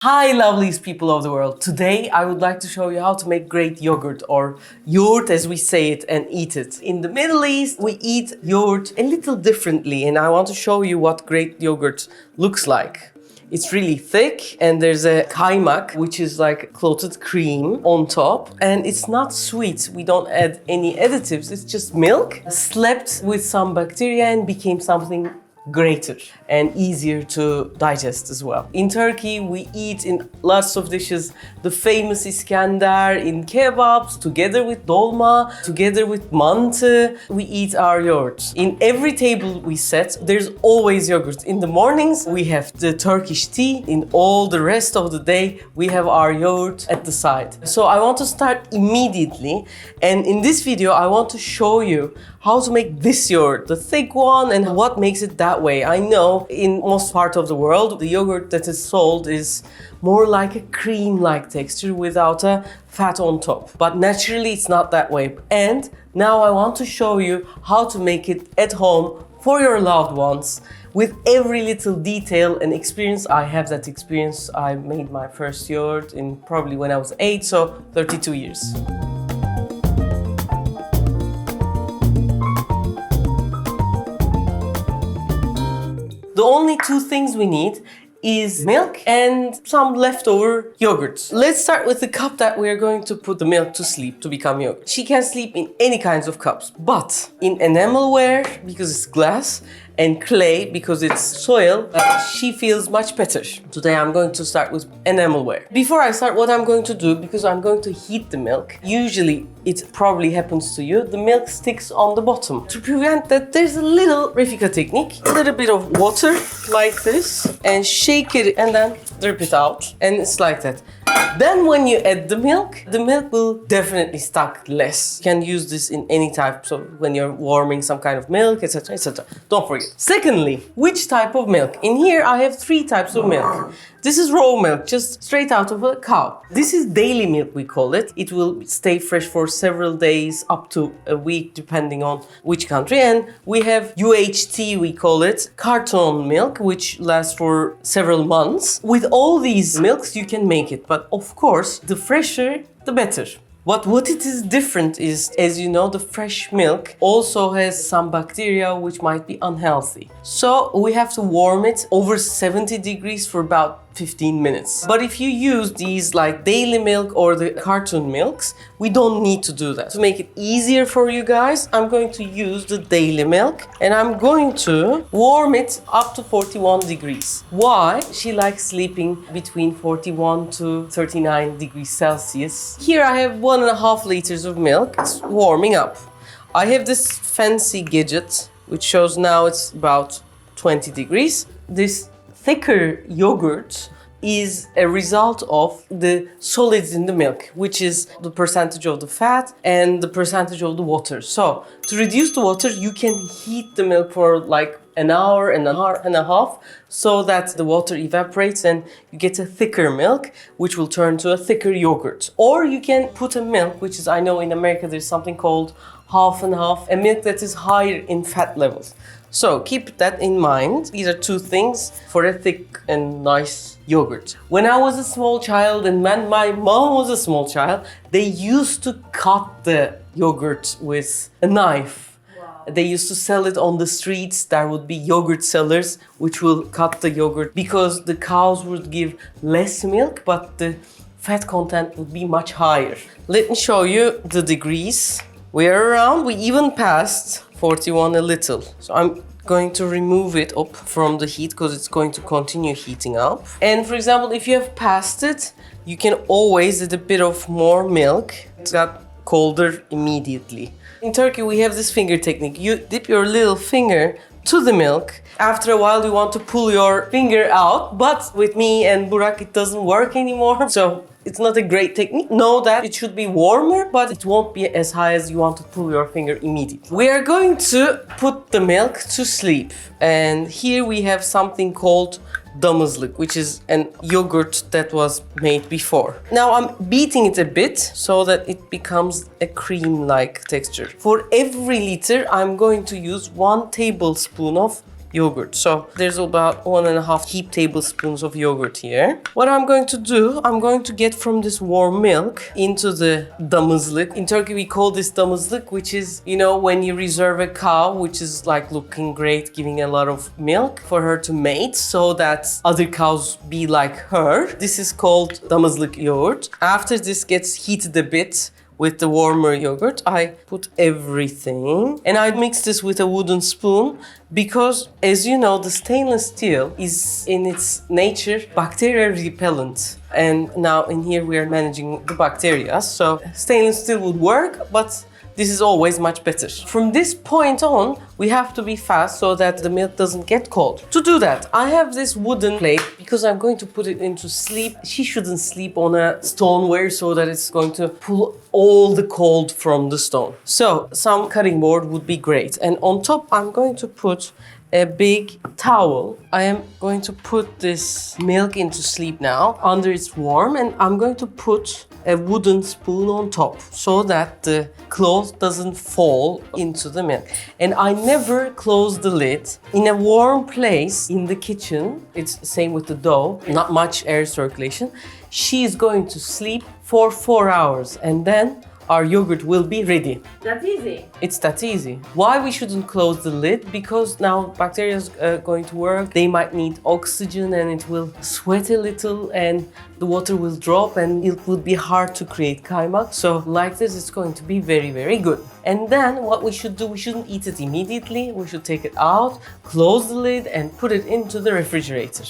Hi loveliest people of the world. Today I would like to show you how to make great yogurt, or yogurt as we say it, and eat it. In the Middle East we eat yogurt a little differently, and I want to show you what great yogurt looks like. It's really thick and there's a kaymak, which is like clotted cream on top, and it's not sweet. We don't add any additives. It's just milk slapped with some bacteria and became something greater and easier to digest as well. In Turkey, we eat in lots of dishes the famous Iskender in kebabs, together with dolma, together with mantı. We eat our yogurt. In every table we set, there's always yogurt. In the mornings, we have the Turkish tea. In all the rest of the day, we have our yogurt at the side. So I want to start immediately, and in this video, I want to show you how to make this yogurt, the thick one, and what makes it that way. I know in most part of the world, the yogurt that is sold is more like a cream-like texture without a fat on top. But naturally, it's not that way. And now I want to show you how to make it at home for your loved ones with every little detail and experience. I have that experience. I made my first yogurt in probably when I was 8, so 32 years. The only two things we need is milk and some leftover yogurt. Let's start with the cup that we are going to put the milk to sleep to become yogurt. She can sleep in any kinds of cups, but in enamelware because it's glass, and clay because it's soil, she feels much better. Today I'm going to start with enamelware. Before I start, what I'm going to do, because I'm going to heat the milk, usually it probably happens to you, the milk sticks on the bottom. To prevent that, there's a little Refika technique, a little bit of water like this, and shake it and then drip it out, and it's like that. Then when you add the milk will definitely stuck less. You can use this in any type, so when you're warming some kind of milk, etc, etc. Don't forget. Secondly, which type of milk? In here I have 3 types of milk. This is raw milk, just straight out of a cow. This is daily milk, we call it. It will stay fresh for several days, up to a week, depending on which country. And we have UHT, we call it, carton milk, which lasts for several months. With all these milks, you can make it. But of course, the fresher, the better. What it is different is, as you know, the fresh milk also has some bacteria which might be unhealthy. So we have to warm it over 70 degrees for about 15 minutes. But if you use these like daily milk or the cartoon milks, we don't need to do that. To make it easier for you guys, I'm going to use the daily milk and I'm going to warm it up to 41 degrees. Why? She likes sleeping between 41 to 39 degrees Celsius. Here I have 1.5 liters of milk. It's warming up. I have this fancy gadget which shows now it's about 20 degrees. This thicker yogurt is a result of the solids in the milk, which is the percentage of the fat and the percentage of the water. So to reduce the water, you can heat the milk for like an hour and a half so that the water evaporates and you get a thicker milk, which will turn to a thicker yogurt. Or you can put a milk, which is, I know in America there's something called half and half, a milk that is higher in fat levels. So keep that in mind. These are 2 things for a thick and nice yogurt. When I was a small child and when my mom was a small child, they used to cut the yogurt with a knife. Wow. They used to sell it on the streets. There would be yogurt sellers which will cut the yogurt because the cows would give less milk, but the fat content would be much higher. Let me show you the degrees. We even passed 41 a little. So I'm going to remove it up from the heat because it's going to continue heating up. And for example, if you have passed it, you can always add a bit of more milk. It's got colder immediately. In Turkey, we have this finger technique. You dip your little finger to the milk. After a while, you want to pull your finger out, but with me and Burak, it doesn't work anymore. So it's not a great technique. Know that it should be warmer, but it won't be as high as you want to pull your finger immediately. We are going to put the milk to sleep. And here we have something called damızlık, which is an yogurt that was made before. Now I'm beating it a bit so that it becomes a cream-like texture. For every liter, I'm going to use 1 tablespoon of yogurt. So there's about 1.5 heaped tablespoons of yogurt here. What I'm going to do, I'm going to get from this warm milk into the damızlık. In Turkey we call this damızlık, which is, you know, when you reserve a cow, which is like looking great, giving a lot of milk for her to mate so that other cows be like her. This is called damızlık yogurt. After this gets heated a bit with the warmer yogurt, I put everything and I mix this with a wooden spoon because, as you know, the stainless steel is in its nature bacteria repellent. And now in here we are managing the bacteria, so stainless steel would work, but this is always much better. From this point on, we have to be fast so that the milk doesn't get cold. To do that, I have this wooden plate because I'm going to put it into sleep. She shouldn't sleep on a stoneware so that it's going to pull all the cold from the stone. So some cutting board would be great. And on top, I'm going to put a big towel. I am going to put this milk into sleep now under it's warm, and I'm going to put a wooden spoon on top so that the cloth doesn't fall into the milk. And I never close the lid. In a warm place in the kitchen, it's the same with the dough, not much air circulation. She is going to sleep for 4 hours and then our yogurt will be ready. That's easy. It's that easy. Why we shouldn't close the lid? Because now bacteria is going to work. They might need oxygen and it will sweat a little and the water will drop and it will be hard to create kaymak. So like this, it's going to be very, very good. And then what we should do, we shouldn't eat it immediately. We should take it out, close the lid and put it into the refrigerator.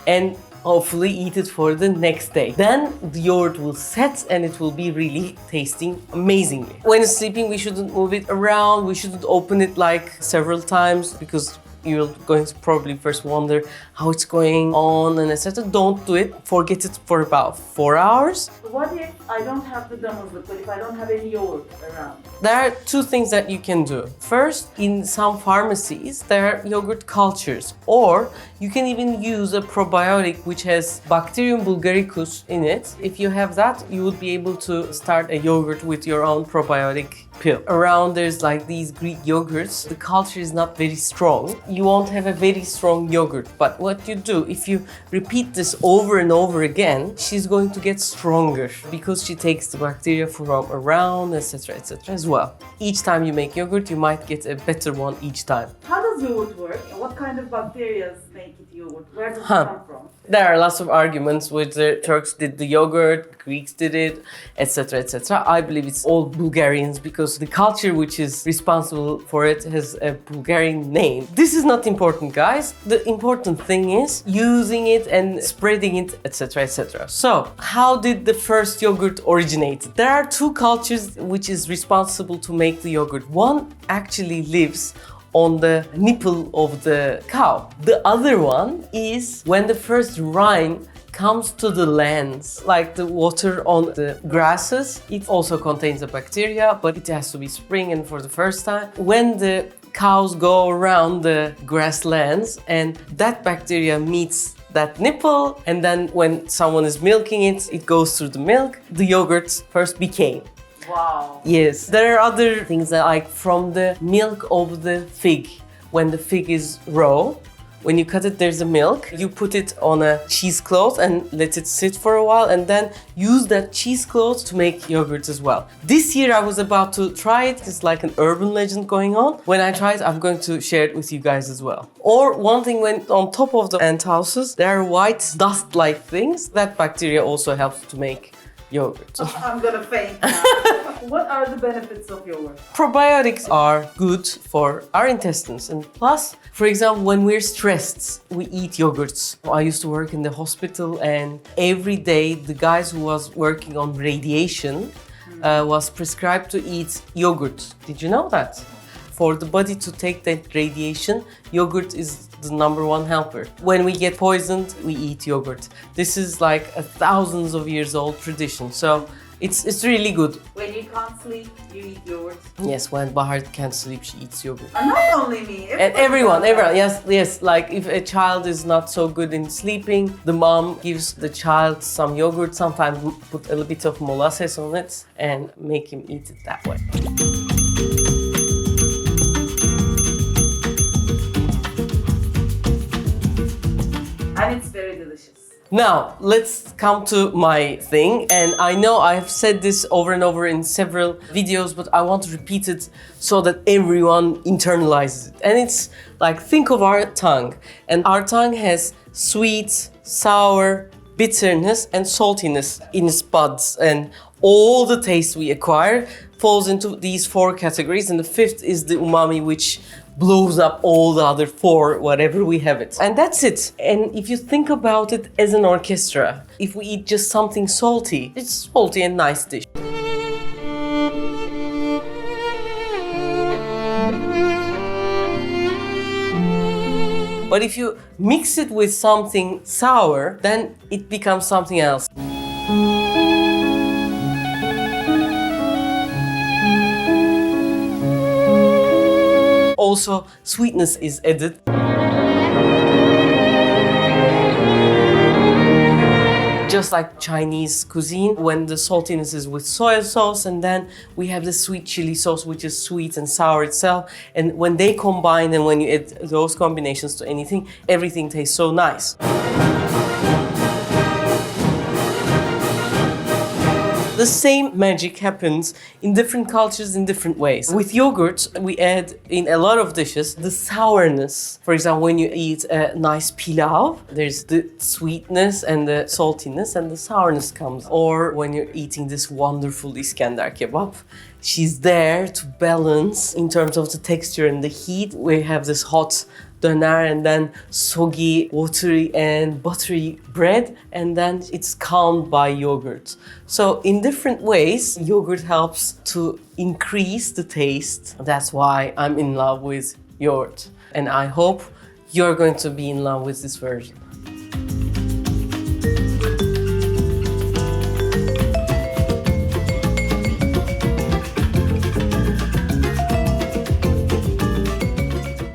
And hopefully eat it for the next day. Then the yogurt will set and it will be really tasting amazingly. When it's sleeping, we shouldn't move it around. We shouldn't open it like several times because you're going to probably first wonder how it's going on and etc. Don't do it. Forget it for about 4 hours. What if I don't have the damızlık, but if I don't have any yogurt around? There are two things that you can do. First, in some pharmacies, there are yogurt cultures, or you can even use a probiotic which has Bacterium bulgaricus in it. If you have that, you would be able to start a yogurt with your own probiotic pill. Around there's like these Greek yogurts. The culture is not very strong. You won't have a very strong yogurt, but what you do, if you repeat this over and over again, she's going to get stronger because she takes the bacteria from around, etc., etc. as well. Each time you make yogurt, you might get a better one each time. How does yogurt work? And what kind of bacteria make it yogurt? Where does it come from? There are lots of arguments with the Turks did the yogurt, Greeks did it, etc., etc. I believe it's all Bulgarians because the culture which is responsible for it has a Bulgarian name. This is not important, guys. The important thing is using it and spreading it, etc., etc. So, how did the first yogurt originate? There are two cultures which is responsible to make the yogurt. One actually lives on the nipple of the cow. The other one is when the first rain comes to the lands, like the water on the grasses. It also contains a bacteria, but it has to be spring and for the first time. When the cows go around the grasslands and that bacteria meets that nipple, and then when someone is milking it, it goes through the milk, the yogurt first became. Wow. Yes. There are other things that like from the milk of the fig. When the fig is raw, when you cut it, there's a milk. You put it on a cheesecloth and let it sit for a while and then use that cheesecloth to make yogurt as well. This year I was about to try it. It's like an urban legend going on. When I try it, I'm going to share it with you guys as well. Or one thing, when on top of the ant houses, there are white dust-like things. That bacteria also helps to make yogurt. I'm gonna faint now. What are the benefits of yogurt? Probiotics are good for our intestines, and plus, for example, when we're stressed, we eat yogurts. I used to work in the hospital, and every day the guys who was working on radiation was prescribed to eat yogurt. Did you know that? For the body to take that radiation, yogurt is the #1 helper. When we get poisoned, we eat yogurt. This is like a thousands of years old tradition. So it's really good. When you can't sleep, you eat yogurt. Yes, when Bahar can't sleep, she eats yogurt. And not only me. And everyone, yes. Like if a child is not so good in sleeping, the mom gives the child some yogurt, sometimes put a little bit of molasses on it and make him eat it that way. Now, let's come to my thing. And I know I've said this over and over in several videos, but I want to repeat it so that everyone internalizes it. And it's like, think of our tongue. And our tongue has sweet, sour, bitterness, and saltiness in its buds. And all the taste we acquire falls into these 4 categories. And the 5th is the umami, which blows up all the other 4, whatever we have it. And that's it. And if you think about it as an orchestra, if we eat just something salty, it's salty and nice dish. But if you mix it with something sour, then it becomes something else. Also, sweetness is added. Just like Chinese cuisine, when the saltiness is with soy sauce, and then we have the sweet chili sauce, which is sweet and sour itself. And when they combine, and when you add those combinations to anything, everything tastes so nice. The same magic happens in different cultures in different ways. With yogurt, we add in a lot of dishes the sourness. For example, when you eat a nice pilau, there's the sweetness and the saltiness, and the sourness comes. Or when you're eating this wonderful Iskender kebab, she's there to balance in terms of the texture and the heat. We have this hot döner and then soggy, watery and buttery bread, and then it's calmed by yogurt. So in different ways, yogurt helps to increase the taste. That's why I'm in love with yogurt. And I hope you're going to be in love with this version.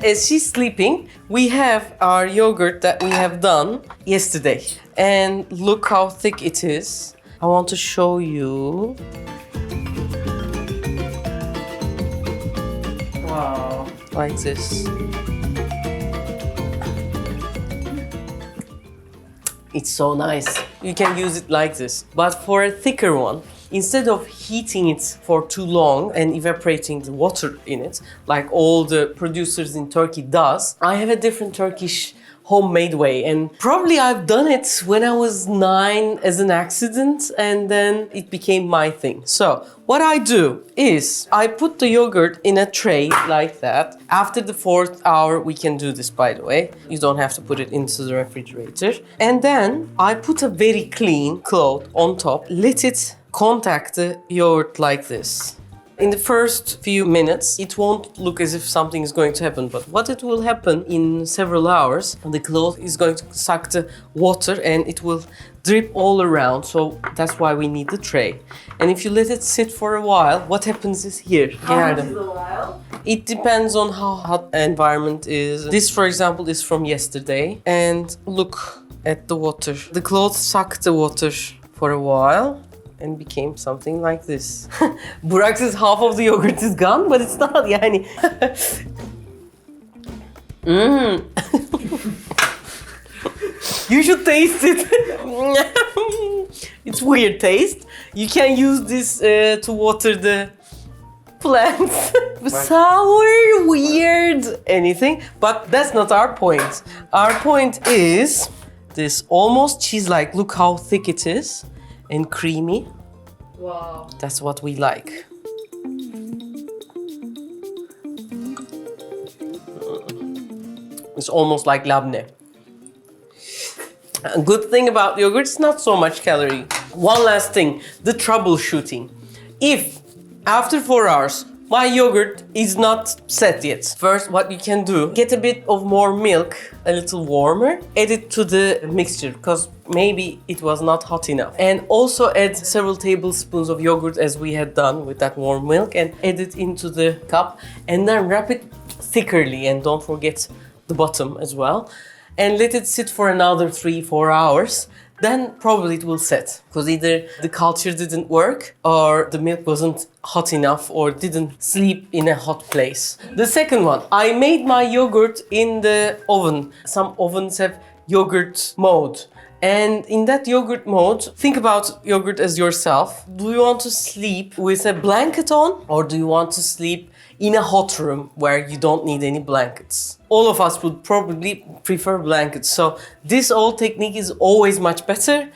As she's sleeping, we have our yogurt that we have done yesterday. And look how thick it is. I want to show you. Wow. Like this. It's so nice. You can use it like this. But for a thicker one, instead of heating it for too long and evaporating the water in it, like all the producers in Turkey does, I have a different Turkish homemade way. And probably I've done it when I was 9 as an accident, and then it became my thing. So what I do is I put the yogurt in a tray like that. After the 4th hour, we can do this, by the way. You don't have to put it into the refrigerator. And then I put a very clean cloth on top, let it contact the yogurt like this. In the first few minutes, it won't look as if something is going to happen, but what it will happen in several hours, the cloth is going to suck the water and it will drip all around, so that's why we need the tray. And if you let it sit for a while, what happens is here. How much is a while? It depends on how hot the environment is. This, for example, is from yesterday. And look at the water. The cloth sucked the water for a while and became something like this. Burak says half of the yogurt is gone, but it's not yani. You should taste it. It's weird taste. You can use this to water the plants. Sour, weird, anything. But that's not our point. Our point is this almost cheese-like. Look how thick it is. And creamy. Wow. That's what we like. It's almost like labne. A good thing about yogurt, it's not so much calorie. One last thing, the troubleshooting. If after 4 hours, my yogurt is not set yet. First, what you can do, get a bit of more milk, a little warmer, add it to the mixture, because maybe it was not hot enough. And also add several tablespoons of yogurt as we had done with that warm milk, and add it into the cup, and then wrap it thickerly, and don't forget the bottom as well. And let it sit for another 3-4 hours. Then probably it will set, because either the culture didn't work or the milk wasn't hot enough or didn't sleep in a hot place. The second one, I made my yogurt in the oven. Some ovens have yogurt mode, And in that yogurt mode, think about yogurt as yourself. Do you want to sleep with a blanket on, or do you want to sleep in a hot room where you don't need any blankets? All of us would probably prefer blankets. So this old technique is always much better.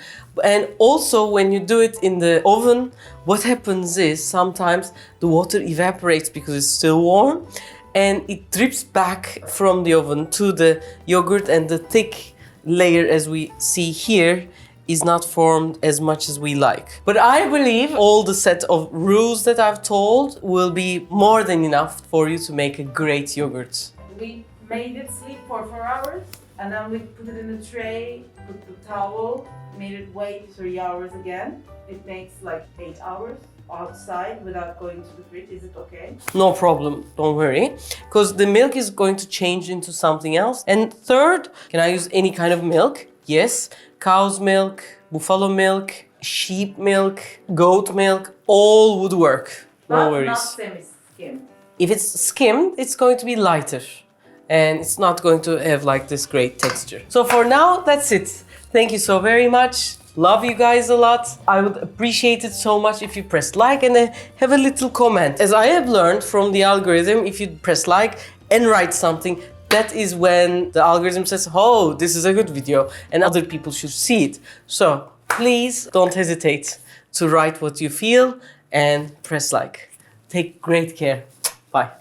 And also when you do it in the oven, what happens is sometimes the water evaporates because it's still warm and it drips back from the oven to the yogurt, and the thick layer as we see here is not formed as much as we like. But I believe all the set of rules that I've told will be more than enough for you to make a great yogurt. We made it sleep for 4 hours, and then we put it in a tray, put the towel, made it wait 3 hours again. It makes like 8 hours outside without going to the fridge. Is it okay? No problem, don't worry. Because the milk is going to change into something else. And third, can I use any kind of milk? Yes. Cow's milk, buffalo milk, sheep milk, goat milk, all would work. No worries. Not semi-skimmed. If it's skimmed, it's going to be lighter. And it's not going to have like this great texture. So for now, that's it. Thank you so very much. Love you guys a lot. I would appreciate it so much if you press like and have a little comment. As I have learned from the algorithm, if you press like and write something, that is when the algorithm says, oh, this is a good video and other people should see it. So please don't hesitate to write what you feel and press like. Take great care. Bye.